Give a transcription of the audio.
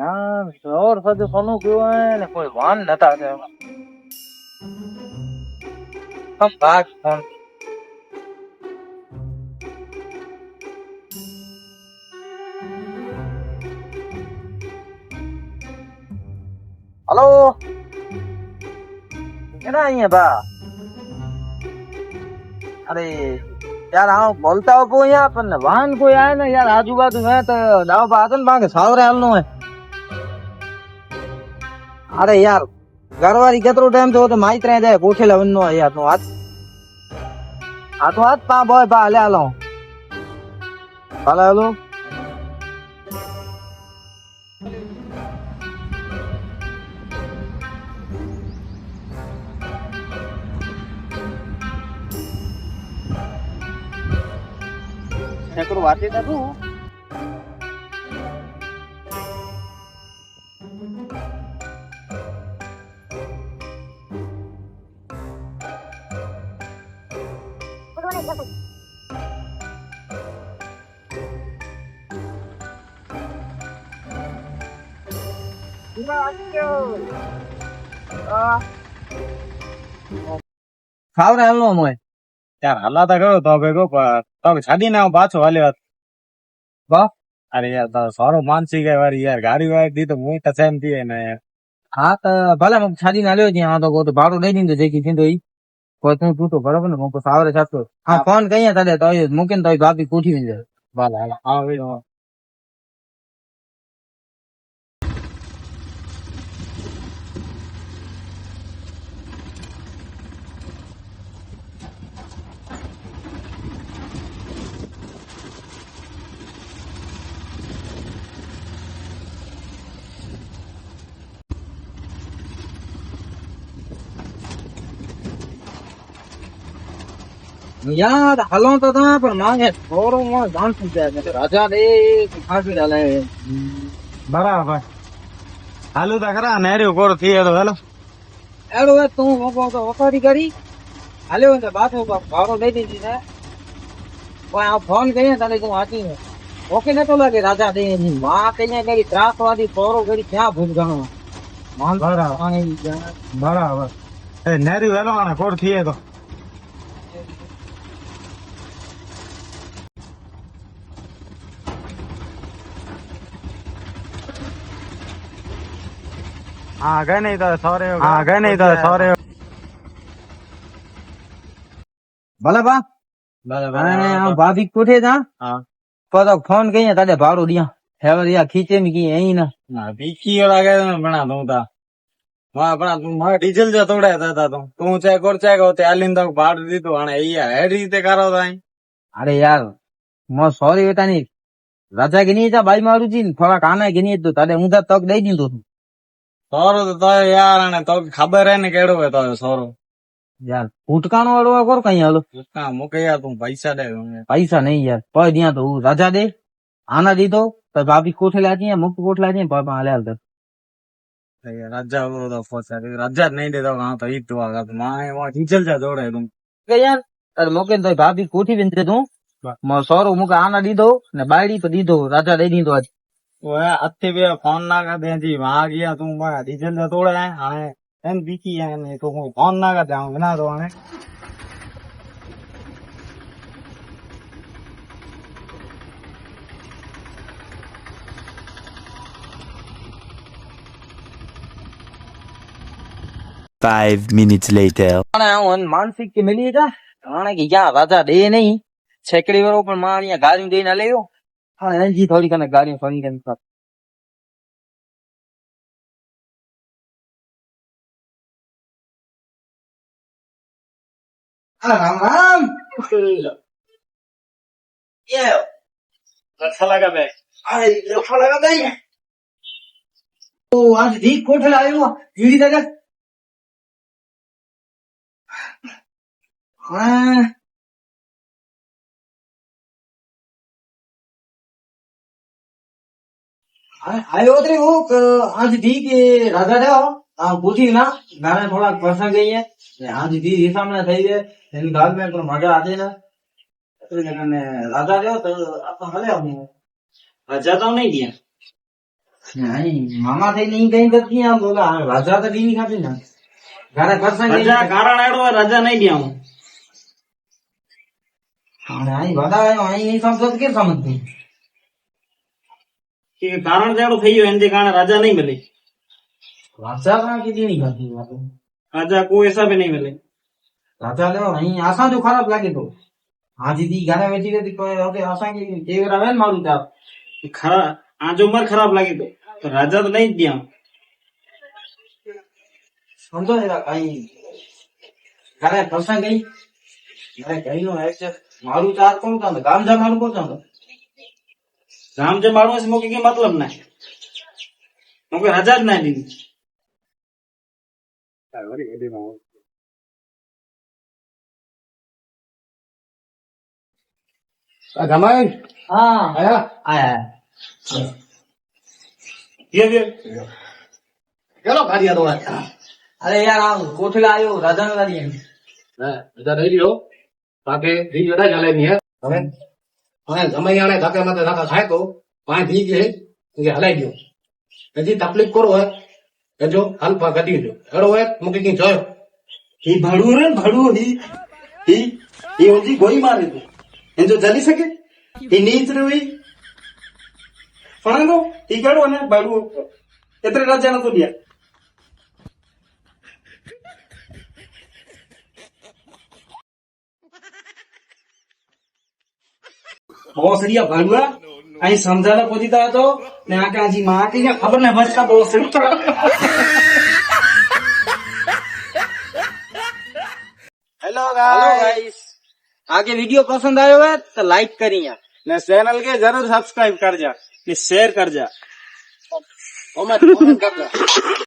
यार और सद सोनू क्यों है ने कोई वान नता दे हम भाग फोन हेलो केना है बा अरे यार हाँ बोलता हो को यहाँ पर वाहन कोई आए ना यार आजू बाजू है तो दाव बादन मांगे सावरे हालनो है अरे यार घरवारी केतरो टाइम तो माइत रह जाए कोठेला वन्नो है यार नो हाथ पा बॉय पा ले आलो हेलो એકરો વાતે નતું ખાવરે હાલનો મોય यार हल्ला तो करो तो बेगो पर तो छाड़ी ना पाछो वाले बात वाह अरे यार तो सारो मानसी गए वारी यार गाड़ी वाड़ी दी तो मुई टसेम थी है ना यार हाँ तो भले मुझे छाड़ी ना लियो जी हाँ तो को तो भाड़ो दे दींदो जेकी थींदो ई कोई तू तू तो बराबर ने मुझको सावरे छातो हाँ फोन कईया तले तो मुकिन तो भाभी कोठी में जाए वाला वाला हाँ वही यार हलो तो था पर मांगे थोड़ो मां जान पूछे है राजा दे फांसी डाले बराबर हालू तो करा नेरियो कोर थी है तो हेलो एड़ो है तू मोको तो वफादी करी हाले तो बात हो भाड़ो दे दी ने कोई आ फोन कईया तले तू आती है ओके न तो लगे राजा दे नी मां कईया मेरी त्रासवादी फोरो गड़ी क्या भूल गणो मान बराबर नेरियो हेलो आना कोर थी है तो हाँ गए नहीं तो भले बा अरे हम भाभी कोठे था हाँ तो फोन कईया तले भाड़ो दिया हेवर या खींचे में की यही ना ना बीकी वाला गए तो बना दूं था वहाँ बना तू मार डीजल जो तोड़ा था तू चेक और चेक होते आलिन तक भाड़ दी तो आने ये है रीते करो था अरे यार मो सॉरी बेटा नहीं राजा की नहीं था भाई मारू जी थोड़ा काना की नहीं तो तारे ऊंधा तक दे दी तो सोरो तो यार आने तो खबर है ने केड़ो है तो सोरो यार फूटकानो वालो कर कहीं हालो उसका मुके यार तू पैसा दे पैसा नहीं यार पर दिया तो राजा दे आना दी दो तो भाभी कोठे लाती है मुक्त कोठ लाती है पापा हाले हाल राजा वो तो फंसा राजा नहीं देता वहां तो ईद हुआ तो मां वहां डीजल जा जोड़े तुम यार अरे मोके तो भाभी कोठी बिंदरे तू मो सोरो मुके आना दी दो ने बायडी तो दी दो राजा दे दी दो आज वो है अत्ते भी फोन ना कर दे जी वहां गया तू वहां डीजल जा तोड़े है हाने एन बीकी है नहीं तो फोन ना कर जाऊं ना तो हाने Five minutes later. मानसिक के मिली था आने की क्या राजा दे नहीं छेकड़ी वालों पर मार या गाड़ी दे ना ले हाँ जी थोड़ी कने गाड़ी फोन के साथ राम राम ये अच्छा लगा बे अरे अच्छा लगा नहीं तो आज ठीक कोठे लाए हुआ जीड़ी जगह हाँ आयो उतरे वो आज ठीक है राजा जाओ आप पूछी ना गाने थोड़ा फंसा गई है आज दी सामने થઈ છે એની ગાલ में પણ મજા આતી ને એટલે કે રાજા જાઓ તો આપણે હલે આવું રાજા તો નહીં ગયા नहीं मामा थे नहीं कहीं करती हैं बोला राजा तो नहीं खाती ना घरे प्रसंग રજા કારણ એડો હોય, રજા નહીં દે હું. आई बड़ा है आई नहीं समझ के समझती કે કારણ જેડું થઈ ગયું એના કારણે રજા નહીં મળે. राजा का कितनी नहीं खाती રજા કોઈ હિસાબે નહીં મળે. राजा ले नहीं आशा जो खराब लगे तो हाँ दीदी घरे बैठी रहती कोई होते आशा की केवरा है मालूम था ખરા આ જો ઉંમર ખરાબ લાગી તો રજા તો નહીં જ દે. समझो जरा कहीं घरे प्रसंग गई घरे कहीं नो है मारू चार कौन था गाम जा मारू कौन था ગામ જે મારું હશે મોકે કઈ મતલબ ના મોકે રજા જ ના દીધી. જમાઈ हाँ આયા आया है ये ये કેલો કાર્ય તો अरे यार आओ कोठला आयो राजा ने लादी બધા રહી ગયો તાકે ધી જડા ચાલે ની હે હવે હવે જમાઈ આને તાકે માથે તાકા ખાય તો પાંચ ધી કે હલાઈ ગયો હજી તકલીફ કરો હે એ જો હાલ પા ગડી ગયો હેડો હે મુકે કી જોયો ही भाड़ू रे भाड़ू ही ओजी गोई मारे तू एन जो जली सके ही नीच रे हुई फणंगो ही केड़ो ने भाड़ू एतरे राजा न तो दिया बोसड़िया भाड़ुआ आई समझाला पोजीता तो ने आके आजी मां के खबर ने बचता बोसड़ी हेलो गाइस आगे वीडियो पसंद आयो है तो लाइक करिए ने चैनल के जरूर सब्सक्राइब कर जा ने शेयर कर जा ઓમે